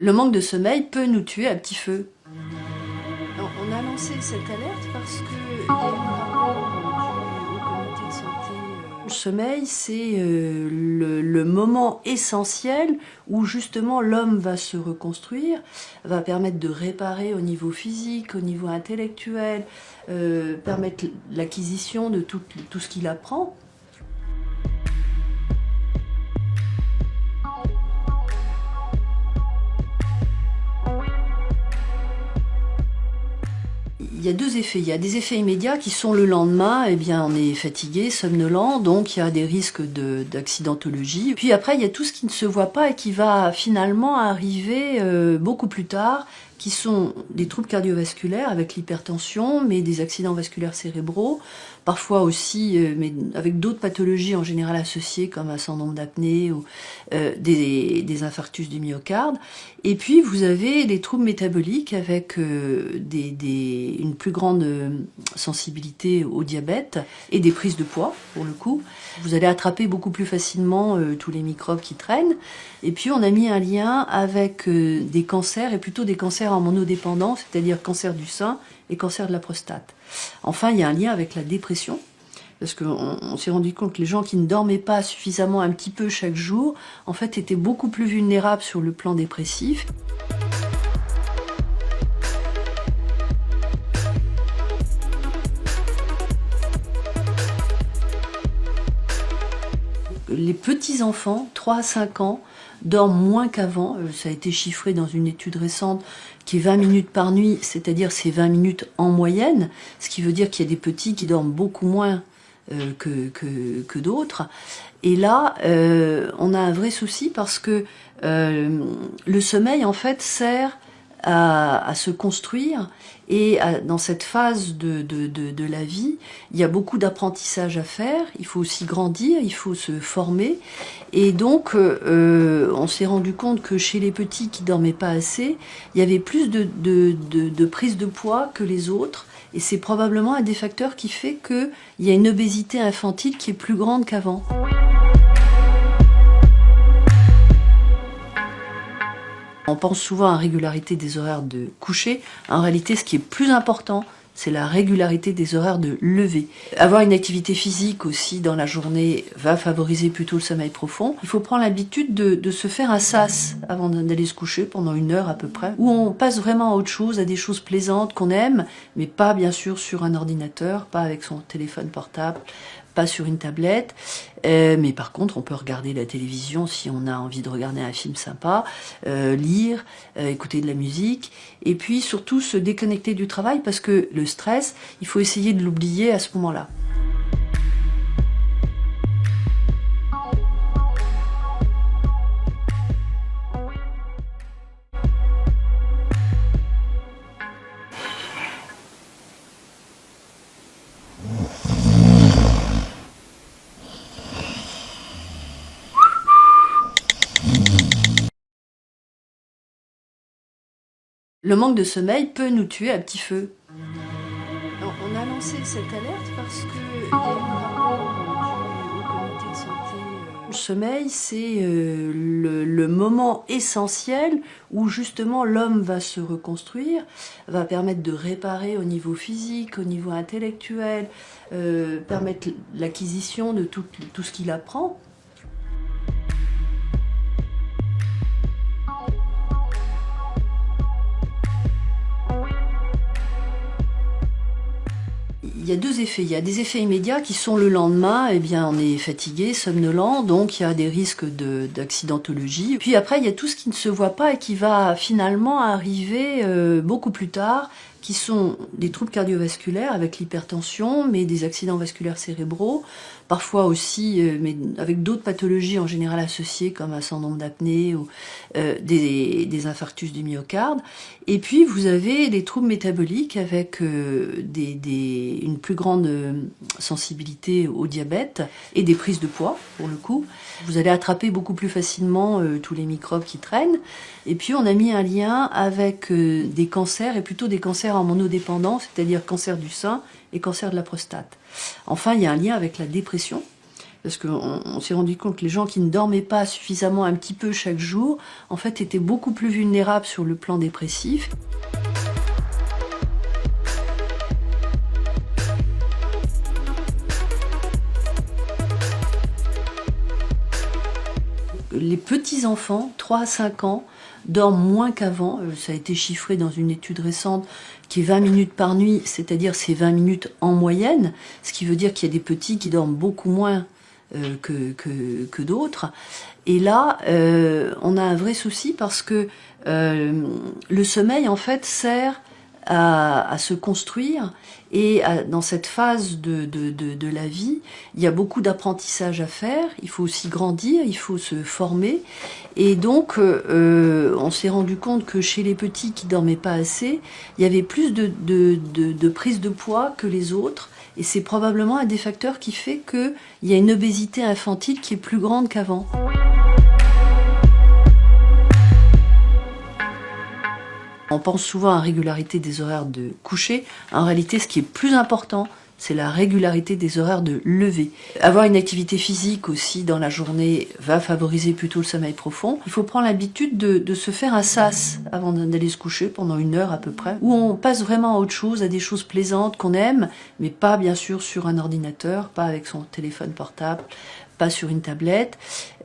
Le manque de sommeil peut nous tuer à petit feu. On a lancé cette alerte parce qu'il y a eu un rapport du Haut Comité de santé. Le sommeil, c'est le moment essentiel où justement l'homme va se reconstruire, va permettre de réparer au niveau physique, au niveau intellectuel, permettre l'acquisition de tout ce qu'il apprend. Il y a deux effets. Il y a des effets immédiats qui sont le lendemain, eh bien, on est fatigué, somnolent, donc il y a des risques d'accidentologie. Puis après, il y a tout ce qui ne se voit pas et qui va finalement arriver beaucoup plus tard, qui sont des troubles cardiovasculaires avec l'hypertension, mais des accidents vasculaires cérébraux, parfois aussi, mais avec d'autres pathologies en général associées, comme un syndrome d'apnée ou des infarctus du myocarde. Et puis, vous avez des troubles métaboliques avec une plus grande sensibilité au diabète et des prises de poids, pour le coup. Vous allez attraper beaucoup plus facilement tous les microbes qui traînent. Et puis, on a mis un lien avec des cancers, et plutôt des cancers hormonodépendants, c'est-à-dire cancer du sein et cancer de la prostate. Enfin, il y a un lien avec la dépression, parce qu'on s'est rendu compte que les gens qui ne dormaient pas suffisamment un petit peu chaque jour, en fait, étaient beaucoup plus vulnérables sur le plan dépressif. Les petits-enfants, 3 à 5 ans, dorment moins qu'avant. Ça a été chiffré dans une étude récente qui est 20 minutes par nuit, c'est-à-dire c'est 20 minutes en moyenne, ce qui veut dire qu'il y a des petits qui dorment beaucoup moins que d'autres. Et là, on a un vrai souci parce que le sommeil, en fait, sert à se construire et dans cette phase de la vie, il y a beaucoup d'apprentissage à faire, il faut aussi grandir, il faut se former et donc on s'est rendu compte que chez les petits qui dormaient pas assez, il y avait plus de prise de poids que les autres et c'est probablement un des facteurs qui fait qu'il y a une obésité infantile qui est plus grande qu'avant. On pense souvent à la régularité des horaires de coucher. En réalité, ce qui est plus important, c'est la régularité des horaires de lever. Avoir une activité physique aussi dans la journée va favoriser plutôt le sommeil profond. Il faut prendre l'habitude de se faire un sas avant d'aller se coucher pendant 1 heure à peu près, où on passe vraiment à autre chose, à des choses plaisantes qu'on aime, mais pas bien sûr sur un ordinateur, pas avec son téléphone portable, pas sur une tablette, mais par contre on peut regarder la télévision si on a envie de regarder un film sympa, lire, écouter de la musique, et puis surtout se déconnecter du travail parce que le stress, il faut essayer de l'oublier à ce moment-là. Le manque de sommeil peut nous tuer à petit feu. On a lancé cette alerte parce qu'il y a eu un rapport du Haut Comité de santé. Le sommeil, c'est le moment essentiel où justement l'homme va se reconstruire, va permettre de réparer au niveau physique, au niveau intellectuel, permettre l'acquisition de tout ce qu'il apprend. Il y a deux effets. Il y a des effets immédiats qui sont le lendemain, eh bien, on est fatigué, somnolent, donc il y a des risques d'accidentologie. Puis après, il y a tout ce qui ne se voit pas et qui va finalement arriver beaucoup plus tard, qui sont des troubles cardiovasculaires avec l'hypertension, mais des accidents vasculaires cérébraux, parfois aussi, mais avec d'autres pathologies en général associées, comme un syndrome d'apnée ou des infarctus du myocarde. Et puis, vous avez des troubles métaboliques avec une plus grande sensibilité au diabète et des prises de poids, pour le coup. Vous allez attraper beaucoup plus facilement tous les microbes qui traînent. Et puis, on a mis un lien avec des cancers, et plutôt des cancers hormonodépendants, c'est-à-dire cancer du sein et cancer de la prostate. Enfin, il y a un lien avec la dépression, parce qu'on s'est rendu compte que les gens qui ne dormaient pas suffisamment un petit peu chaque jour, en fait, étaient beaucoup plus vulnérables sur le plan dépressif. Les petits-enfants, 3 à 5 ans, dorment moins qu'avant. Ça a été chiffré dans une étude récente qui est 20 minutes par nuit, c'est-à-dire c'est 20 minutes en moyenne, ce qui veut dire qu'il y a des petits qui dorment beaucoup moins que d'autres. Et là, on a un vrai souci parce que le sommeil, en fait, sert à se construire et dans cette phase de la vie, il y a beaucoup d'apprentissage à faire, il faut aussi grandir, il faut se former et donc on s'est rendu compte que chez les petits qui dormaient pas assez, il y avait plus de prise de poids que les autres et c'est probablement un des facteurs qui fait qu'il y a une obésité infantile qui est plus grande qu'avant. On pense souvent à la régularité des horaires de coucher. En réalité, ce qui est plus important, c'est la régularité des horaires de lever. Avoir une activité physique aussi dans la journée va favoriser plutôt le sommeil profond. Il faut prendre l'habitude de se faire un sas avant d'aller se coucher pendant 1 heure à peu près, où on passe vraiment à autre chose, à des choses plaisantes qu'on aime, mais pas bien sûr sur un ordinateur, pas avec son téléphone portable, pas sur une tablette,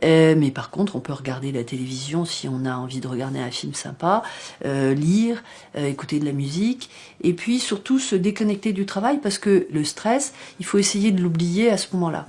mais par contre on peut regarder la télévision si on a envie de regarder un film sympa, lire, écouter de la musique, et puis surtout se déconnecter du travail parce que le stress, il faut essayer de l'oublier à ce moment-là.